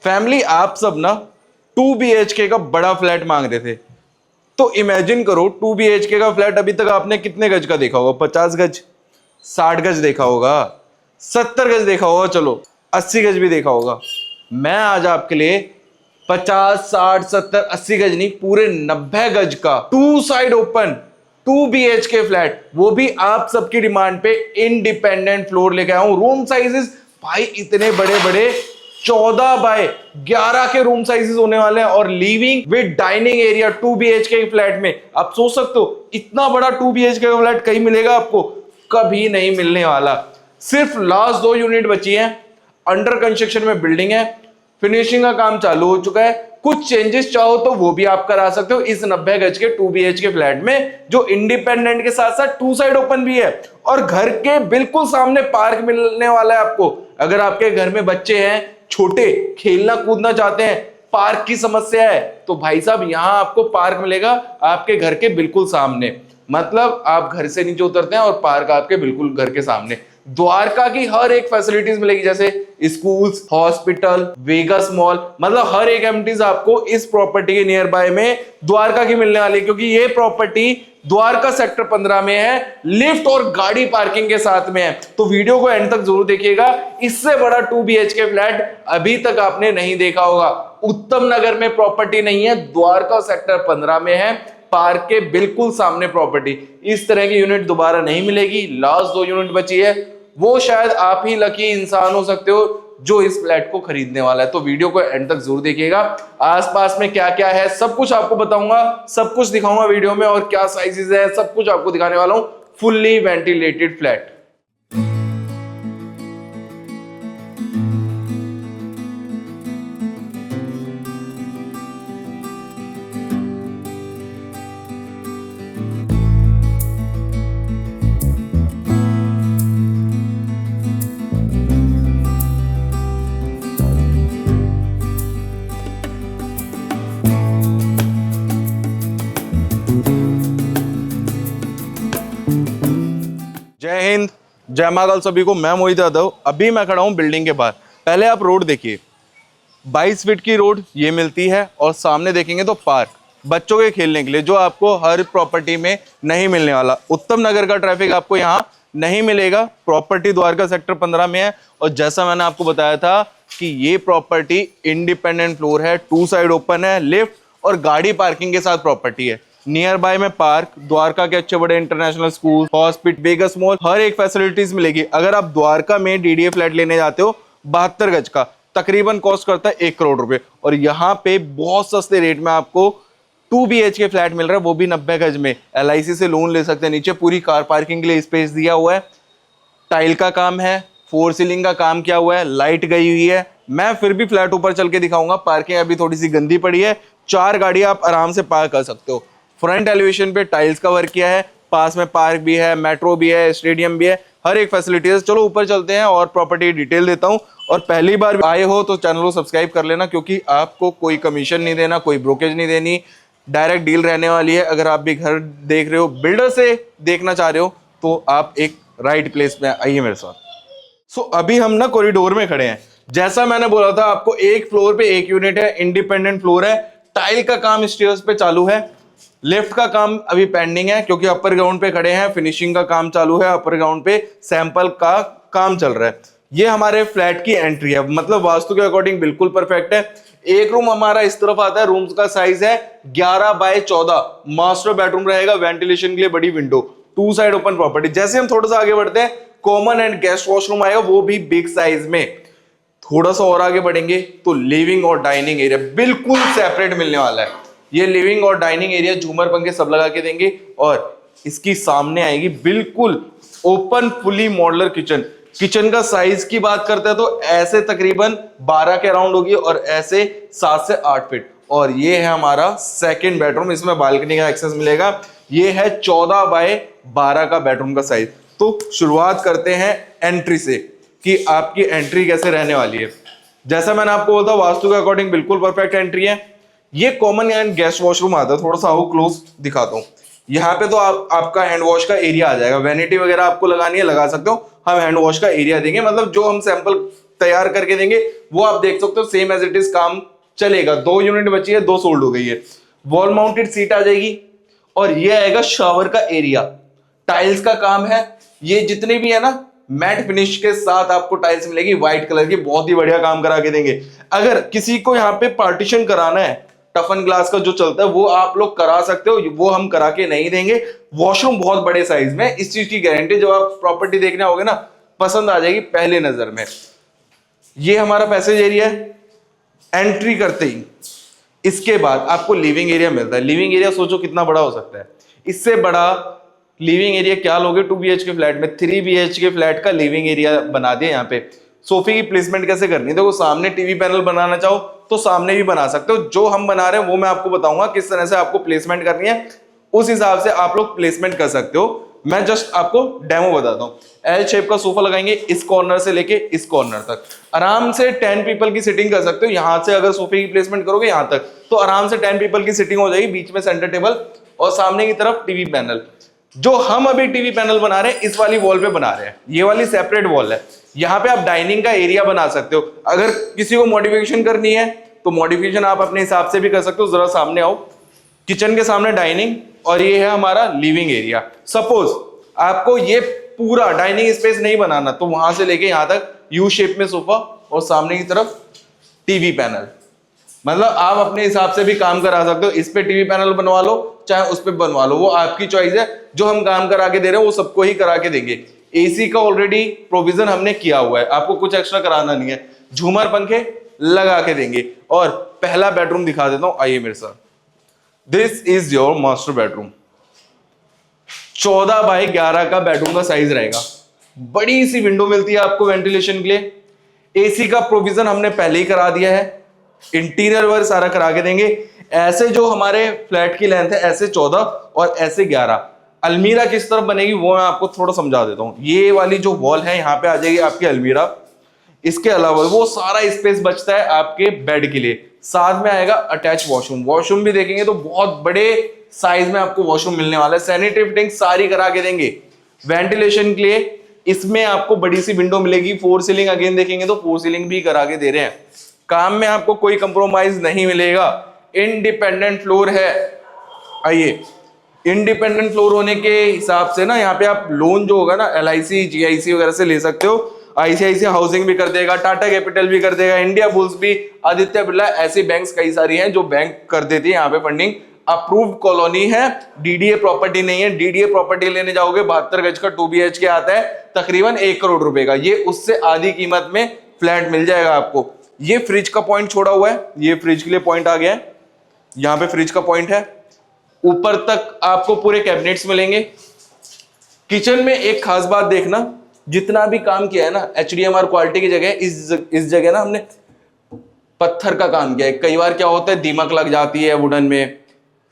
Family आप सब ना 2 BHK का बड़ा फ्लैट मांग रहे थे। तो इमेजिन करो 2 BHK का फ्लैट अभी तक आपने कितने गज का देखा होगा? 50 गज, 60 गज देखा होगा, 70 गज देखा होगा, चलो 80 गज भी देखा होगा। मैं आज आपके लिए 50, 60, 70, 80 गज नहीं, पूरे 90 गज का 2 साइड ओपन 2 BHK फ्लैट, वो भी आप सबकी डिमांड पे इंडिपेंडेंट फ्लोर लेके आया हूं। रूम साइजेस भाई इतने बड़े बड़े 14 बाय 11 के रूम साइजेस होने वाले हैं और living with dining area 2 BHK flat में। आप सोच सकते हो इतना बड़ा 2 BHK का फ्लैट कहीं मिलेगा आपको? कभी नहीं मिलने वाला। सिर्फ लास्ट 2 यूनिट बची हैं, अंडर कंस्ट्रक्शन में बिल्डिंग है, फिनिशिंग का काम चालू हो चुका है। कुछ चेंजेस चाहो तो वो भी आप करा सकते हो इस 90 गज के 2 BHK फ्लैट में, जो इंडिपेंडेंट के साथ साथ 2 साइड ओपन भी है और घर के बिल्कुल सामने पार्क मिलने वाला है आपको। अगर आपके घर में बच्चे हैं छोटे, खेलना कूदना चाहते हैं, पार्क की समस्या है, तो भाई साहब यहां आपको पार्क मिलेगा आपके घर के बिल्कुल सामने। मतलब आप घर से नीचे उतरते हैं और पार्क आपके बिल्कुल घर के सामने। द्वारका की हर एक फैसिलिटीज मिलेगी, जैसे स्कूल्स, हॉस्पिटल, वेगस मॉल, मतलब हर एक एमिनिटीज आपको इस प्रॉपर्टी के नियर बाय में द्वारका की मिलने वाली है, क्योंकि ये प्रॉपर्टी द्वारका सेक्टर 15 में है, लिफ्ट और गाड़ी पार्किंग के साथ में है। तो वीडियो को एंड तक जरूर देखिएगा। इससे बड़ा 2 BHK फ्लैट अभी तक आपने नहीं देखा होगा। उत्तम नगर में प्रॉपर्टी नहीं है, द्वारका सेक्टर 15 में है, पार्क के बिल्कुल सामने प्रॉपर्टी। इस तरह की यूनिट दोबारा नहीं मिलेगी। लास्ट 2 यूनिट बची है, वो शायद आप ही लकी इंसान हो सकते हो जो इस फ्लैट को खरीदने वाला है। तो वीडियो को एंड तक जरूर देखिएगा। आसपास में क्या क्या है सब कुछ आपको बताऊंगा, सब कुछ दिखाऊंगा वीडियो में, और क्या साइजेस है सब कुछ आपको दिखाने वाला हूं। Fully ventilated flat. जय हिंद, जय महाकाल सभी को। मैं मोहित यादव। अभी मैं खड़ा हूं बिल्डिंग के बाहर। पहले आप रोड देखिए, 22 फीट की रोड ये मिलती है और सामने देखेंगे तो पार्क बच्चों के खेलने के लिए, जो आपको हर प्रॉपर्टी में नहीं मिलने वाला। उत्तम नगर का ट्रैफिक आपको यहाँ नहीं मिलेगा। प्रॉपर्टी द्वारका सेक्टर 15 में है और जैसा मैंने आपको बताया था कि ये प्रॉपर्टी इंडिपेंडेंट फ्लोर है, 2 साइड ओपन है, लिफ्ट और गाड़ी पार्किंग के साथ प्रॉपर्टी है। नियर बाय में पार्क, द्वारका के अच्छे बड़े international school, hospital, Vegas mall, हर एक फैसिलिटीज मिलेगी। अगर आप द्वारका में DDA फ्लैट लेने जाते हो 72 गज का, तकरीबन कॉस्ट करता है 1 करोड़ रुपए, और यहाँ पे बहुत सस्ते रेट में आपको 2 BHK फ्लैट मिल रहा है, वो भी 90 गज में। LIC से लोन ले सकते हैं। नीचे पूरी कार पार्किंग के लिए स्पेस दिया हुआ है, टाइल का काम है, 4 सीलिंग का काम किया हुआ है, लाइट गई हुई है। मैं फिर भी फ्लैट ऊपर चल के दिखाऊंगा। पार्किंग अभी थोड़ी सी गंदी पड़ी है, 4 गाड़ी आप आराम से पार्क कर सकते हो। फ्रंट एलिवेशन पे टाइल्स का वर्क किया है, पास में पार्क भी है, मेट्रो भी है, स्टेडियम भी है, हर एक फैसिलिटी है। चलो ऊपर चलते हैं और प्रॉपर्टी डिटेल देता हूं। और पहली बार आए हो तो चैनल को सब्सक्राइब कर लेना, क्योंकि आपको कोई कमीशन नहीं देना, कोई ब्रोकेज नहीं देनी, डायरेक्ट डील रहने वाली है। अगर आप भी घर देख रहे हो, बिल्डर से देखना चाह रहे हो, तो आप एक राइट प्लेस में आइए मेरे साथ। सो अभी हम ना कॉरिडोर में खड़े हैं। जैसा मैंने बोला था आपको, एक फ्लोर पे एक यूनिट है, इंडिपेंडेंट फ्लोर है। टाइल का काम स्टेयर्स पे चालू है, लिफ्ट का काम अभी पेंडिंग है क्योंकि अपर ग्राउंड पे खड़े हैं, फिनिशिंग का काम चालू है, अपर ग्राउंड पे सैंपल का काम चल रहा है। ये हमारे फ्लैट की एंट्री है, मतलब वास्तु के अकॉर्डिंग बिल्कुल परफेक्ट है। एक रूम हमारा इस तरफ आता है, रूम्स का साइज है 11 बाय 14, मास्टर बेडरूम रहेगा, वेंटिलेशन के लिए बड़ी विंडो, 2 साइड ओपन प्रॉपर्टी। जैसे हम थोड़ा सा आगे बढ़ते हैं, कॉमन एंड गेस्ट वॉशरूम आएगा, वो भी बिग साइज में। थोड़ा सा और आगे बढ़ेंगे तो लिविंग और डाइनिंग एरिया बिल्कुल सेपरेट मिलने वाला है। ये लिविंग और डाइनिंग एरिया झूमर पंखे सब लगा के देंगे, और इसकी सामने आएगी बिल्कुल open fully modular kitchen. Kitchen का साइज की बात करते हैं तो ऐसे तकरीबन 12 के अराउंड होगी और ऐसे 7 से 8 फीट। और ये है हमारा सेकंड बेडरूम, इसमें बालकनी का एक्सेस मिलेगा। ये है 14 बाय 12 का बेडरूम का साइज। तो शुरुआत करते हैं एंट्री से कि आपकी एंट्री कैसे रहने वाली है। जैसा मैंने आपको बोला था, वास्तु के अकॉर्डिंग बिल्कुल परफेक्ट एंट्री है। ये कॉमन एंड गेस्ट वॉशरूम आता है, थोड़ा सा आओ क्लोज दिखाता हूँ। यहाँ पे तो आपका हैंड वॉश का एरिया आ जाएगा, वैनिटी वगैरह आपको लगानी है लगा सकते हो। हम हैंड वॉश का एरिया देंगे, मतलब जो हम सैंपल तैयार करके देंगे, वो आप देख सकते हो सेम एज इट इज काम चलेगा। 2 यूनिट बची है, 2 सोल्ड हो गई है। वॉल माउंटेड सीट आ जाएगी और ये आएगा शावर का एरिया। टाइल्स का काम है, ये जितने भी है ना मैट फिनिश के साथ आपको टाइल्स मिलेगी व्हाइट कलर की, बहुत ही बढ़िया काम करा के देंगे। अगर किसी को यहाँ पे पार्टीशन कराना है, टफन ग्लास का जो चलता है वो आप लोग करा सकते हो, वो हम करा के नहीं देंगे। वॉशरूम बहुत बड़े साइज में, इस चीज की गारंटी, जब आप प्रॉपर्टी देखने आओगे ना पसंद आ जाएगी पहले नजर में। ये हमारा पैसेज एरिया है। एंट्री करते ही इसके बाद आपको लिविंग एरिया मिलता है। लिविंग एरिया सोचो कितना बड़ा हो सकता है, इससे बड़ा लिविंग एरिया क्या लोगे 2 BHK फ्लैट में। 3 BHK फ्लैट का लिविंग एरिया बना दिया। यहाँ पे सोफे की प्लेसमेंट कैसे करनी है, देखो सामने टीवी पैनल बनाना चाहो तो सामने भी बना सकते हो। जो हम बना रहे हैं वो मैं आपको बताऊंगा किस तरह से आपको प्लेसमेंट करनी है, उस हिसाब से आप लोग प्लेसमेंट कर सकते हो। मैं जस्ट आपको डेमो बताता हूँ। एल शेप का सोफा लगाएंगे, इस कॉर्नर से लेके इस कॉर्नर तक आराम से 10 पीपल की सिटिंग कर सकते हो। यहां से अगर सोफे की प्लेसमेंट करोगे यहां तक तो आराम से 10 पीपल की सिटिंग हो जाएगी। बीच में सेंटर टेबल और सामने की तरफ टीवी पैनल। जो हम अभी टीवी पैनल बना रहे हैं इस वाली वॉल पे बना रहे हैं, ये वाली सेपरेट वॉल है। यहाँ पे आप डाइनिंग का एरिया बना सकते हो। अगर किसी को मॉडिफिकेशन करनी है तो मॉडिफिकेशन आप अपने हिसाब से भी कर सकते हो। जरा सामने आओ, किचन के सामने डाइनिंग और ये है हमारा लिविंग एरिया। सपोज आपको ये पूरा डाइनिंग स्पेस नहीं बनाना तो वहां से लेके यहां तक यू शेप में सोफा और सामने की तरफ टीवी पैनल, मतलब आप अपने हिसाब से भी काम करा सकते हो। इस पे टीवी पैनल बनवा लो चाहे उस पे बनवा लो, वो आपकी चॉइस है। जो हम काम करा के दे रहे हैं वो सबको ही करा के देंगे। एसी का ऑलरेडी प्रोविजन हमने किया हुआ है, आपको कुछ एक्स्ट्रा कराना नहीं है। झूमर पंखे लगा के देंगे। और पहला बेडरूम दिखा देता हूं, आइए मेरे साथ। This is your master bedroom. 14 by 11 का बेडरूम का साइज रहेगा। बड़ी सी विंडो मिलती है आपको वेंटिलेशन के लिए। एसी का प्रोविजन हमने पहले ही करा दिया है। इंटीरियर वर्क सारा करा के देंगे। ऐसे जो हमारे फ्लैट की लेंथ है ऐसे 14 और ऐसे 11। अलमीरा किस तरफ बनेगी वो मैं आपको थोड़ा समझा देता हूं। ये वाली जो वॉल है यहाँ पे आ जाएगी आपकी अलमीरा। इसके अलावा वो सारा स्पेस बचता है आपके बेड के लिए। साथ में आएगा अटैच वॉशरूम। वॉशरूम भी देखेंगे तो बहुत बड़े साइज में आपको वॉशरूम मिलने वाला है। सैनिटरी फिटिंग सारी करा के देंगे। वेंटिलेशन के लिए इसमें आपको बड़ी सी विंडो मिलेगी। 4 सीलिंग अगेन देखेंगे तो 4 सीलिंग भी करा के दे रहे हैं। काम में आपको कोई कंप्रोमाइज नहीं मिलेगा। इंडिपेंडेंट फ्लोर है। आइए, इंडिपेंडेंट फ्लोर होने के हिसाब से ना यहाँ पे आप लोन जो होगा ना LIC GIC वगैरह से ले सकते हो। ICICI हाउसिंग भी कर देगा, टाटा कैपिटल भी कर देगा, इंडिया बुल्स भी, आदित्य बिरला, ऐसी बैंक्स कई सारी हैं जो बैंक कर देती है यहाँ पे फंडिंग। अप्रूव्ड कॉलोनी है, DDA प्रॉपर्टी नहीं है। DDA प्रॉपर्टी लेने जाओगे 72 गज का 2 BHK आता है तकरीबन 1 करोड़ रुपए का। ये उससे आधी कीमत में फ्लैट मिल जाएगा आपको। ये फ्रिज का पॉइंट छोड़ा हुआ है, ये फ्रिज के लिए पॉइंट आ गया है। यहाँ पे फ्रिज का पॉइंट है। ऊपर तक आपको पूरे कैबिनेट्स मिलेंगे। किचन में एक खास बात देखना, जितना भी काम किया है ना HDMR क्वालिटी की जगह इस जगह ना हमने पत्थर का काम किया है। कई बार क्या होता है दीमक लग जाती है, वुडन में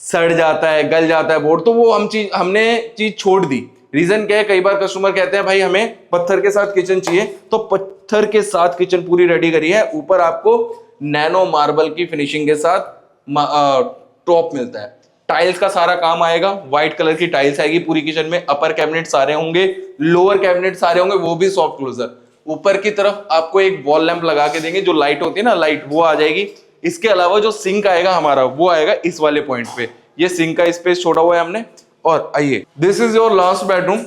सड़ जाता है, गल जाता है बोर्ड, तो वो हमने चीज छोड़ दी। रीजन क्या है, कई बार कस्टमर कहते हैं भाई हमें पत्थर के साथ किचन चाहिए, तो पत्थर के साथ किचन पूरी रेडी करी है। ऊपर आपको नैनो मार्बल की फिनिशिंग के साथ टॉप मिलता है। टाइल्स का सारा काम आएगा, व्हाइट कलर की टाइल्स आएगी पूरी किचन में। अपर कैबिनेट सारे होंगे, लोअर कैबिनेट सारे होंगे, वो भी सॉफ्ट क्लोजर। ऊपर की तरफ आपको एक वॉल लैंप लगा के देंगे, जो लाइट होती है ना लाइट, वो आ जाएगी। इसके अलावा जो सिंक आएगा हमारा वो आएगा इस वाले पॉइंट पे। ये सिंक का स्पेस छोड़ा हुआ है हमने। और आइए, this is your last bedroom,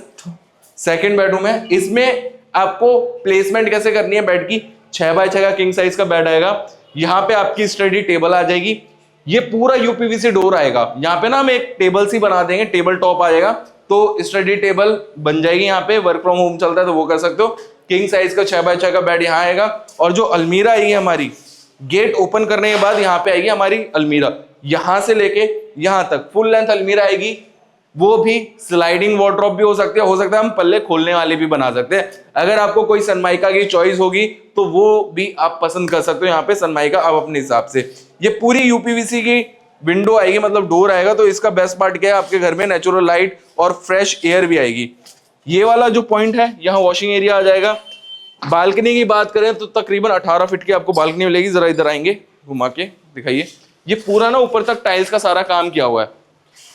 second bedroom है। इसमें आपको प्लेसमेंट कैसे करनी है बेड की, 6 बाय 6 का किंग साइज का बेड आएगा। यहाँ पे आपकी स्टडी टेबल आ जाएगी। ये पूरा UPVC डोर आएगा। यहाँ पे ना हम एक टेबल सी बना देंगे, टेबल टॉप आ जाएगा, तो स्टडी टेबल बन जाएगी। यहाँ पे वर्क फ्रॉम होम चलता है तो वो कर सकते हो। किंग साइज का 6 बाय 6 का बेड यहाँ आएगा। और जो अलमीरा आएगी हमारी, गेट ओपन करने के बाद यहाँ पे आएगी हमारी अलमीरा। यहां से लेके यहां तक फुल लेंथ अलमीरा आएगी। वो भी स्लाइडिंग वार्डरोब भी हो सकती है, हम पल्ले खोलने वाले भी बना सकते हैं। अगर आपको कोई सनमाइका की चॉइस होगी तो वो भी आप पसंद कर सकते हो। यहाँ पे सनमाइका आप अपने हिसाब से। ये पूरी UPVC की विंडो आएगी, मतलब डोर आएगा। तो इसका बेस्ट पार्ट क्या है, आपके घर में नेचुरल लाइट और फ्रेश एयर भी आएगी। ये वाला जो पॉइंट है, यहाँ वॉशिंग एरिया आ जाएगा। बालकनी की बात करें तो तकरीबन 18 फीट की आपको बालकनी मिलेगी। जरा इधर आएंगे, घुमा के दिखाइए। ये पूरा ना ऊपर तक टाइल्स का सारा काम किया हुआ है।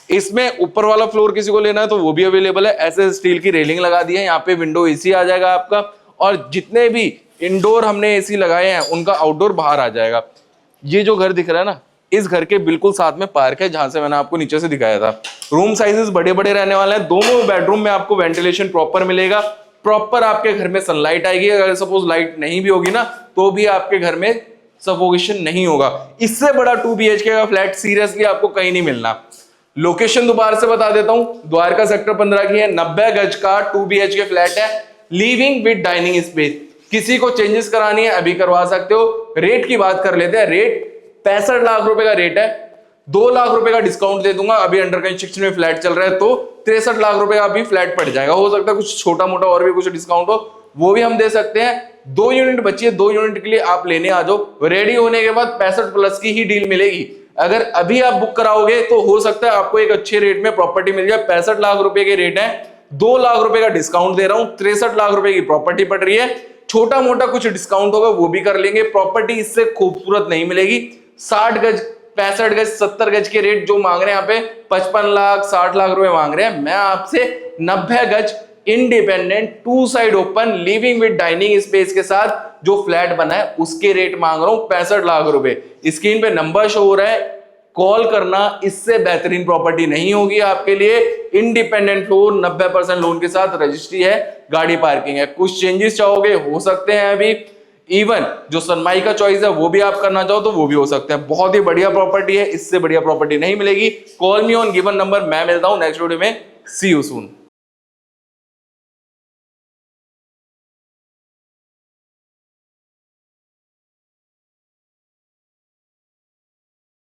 इसमें ऊपर वाला फ्लोर किसी को लेना है तो वो भी अवेलेबल है। ऐसे स्टील की रेलिंग लगा दी है। यहाँ पे विंडो AC आ जाएगा आपका। और जितने भी इंडोर हमने एसी लगाए हैं, उनका आउटडोर बाहर आ जाएगा। ये जो घर दिख रहा है ना, इस घर के बिल्कुल साथ में पार्क है, जहां से मैंने आपको नीचे से दिखाया था। रूम साइजेस बड़े बड़े रहने वाले हैं। दोनों बेडरूम में आपको वेंटिलेशन प्रॉपर मिलेगा, प्रॉपर आपके घर में सनलाइट आएगी। अगर सपोज लाइट नहीं भी होगी ना, तो भी आपके घर में सफोकेशन नहीं होगा। इससे बड़ा 2 BHK का फ्लैट सीरियसली आपको कहीं नहीं मिलना। लोकेशन दोबारा से बता देता हूं, द्वारका सेक्टर 15 की है, 90 गज का 2 BHK फ्लैट है, लिविंग विद डाइनिंग स्पेस। किसी को चेंजेस करानी है अभी करवा सकते हो। रेट की बात कर लेते हैं। रेट 65 लाख रुपए का रेट है। 2 लाख रुपए का डिस्काउंट दे दूंगा, अभी अंडर कंस्ट्रक्शन में फ्लैट चल रहा है, तो 63 लाख रुपए का अभी फ्लैट पड़ जाएगा। हो सकता है कुछ छोटा मोटा और भी कुछ डिस्काउंट हो, वो भी हम दे सकते हैं। 2 यूनिट बची है, 2 यूनिट के लिए आप लेने आ जाओ। रेडी होने के बाद 65 प्लस की ही डील मिलेगी। अगर अभी आप बुक कराओगे तो हो सकता है आपको एक अच्छे रेट में प्रॉपर्टी मिल जाए। 65 लाख रुपए के रेट है, 2 लाख रुपए का डिस्काउंट दे रहा हूं, 63 लाख रुपए की प्रॉपर्टी पड़ रही है। छोटा मोटा कुछ डिस्काउंट होगा वो भी कर लेंगे। प्रॉपर्टी इससे खूबसूरत नहीं मिलेगी। 60 गज, 65 गज, 70 गज के रेट जो मांग रहे हैं यहाँ पे 55 लाख 60 लाख रुपए मांग रहे हैं। मैं आपसे 90 गज independent 2 side open living with dining space के साथ जो फ्लैट बना है उसके रेट मांग रहा हूं 65 लाख रुपए। स्क्रीन पे नंबर शो हो रहा है, कॉल करना। इससे बेहतरीन प्रॉपर्टी नहीं होगी आपके लिए। इंडिपेंडेंट फ्लोर, 90% लोन के साथ, रजिस्ट्री है, गाड़ी पार्किंग है। कुछ चेंजेस चाहोगे हो सकते हैं अभी। इवन जो सनमाई का चॉइस है वो भी आप करना चाहो तो वो भी हो सकते हैं। बहुत ही बढ़िया प्रॉपर्टी है, इससे बढ़िया प्रॉपर्टी नहीं मिलेगी। Call me on given number. मैं मिलता हूं नेक्स्ट वीडियो में। सी यू सून।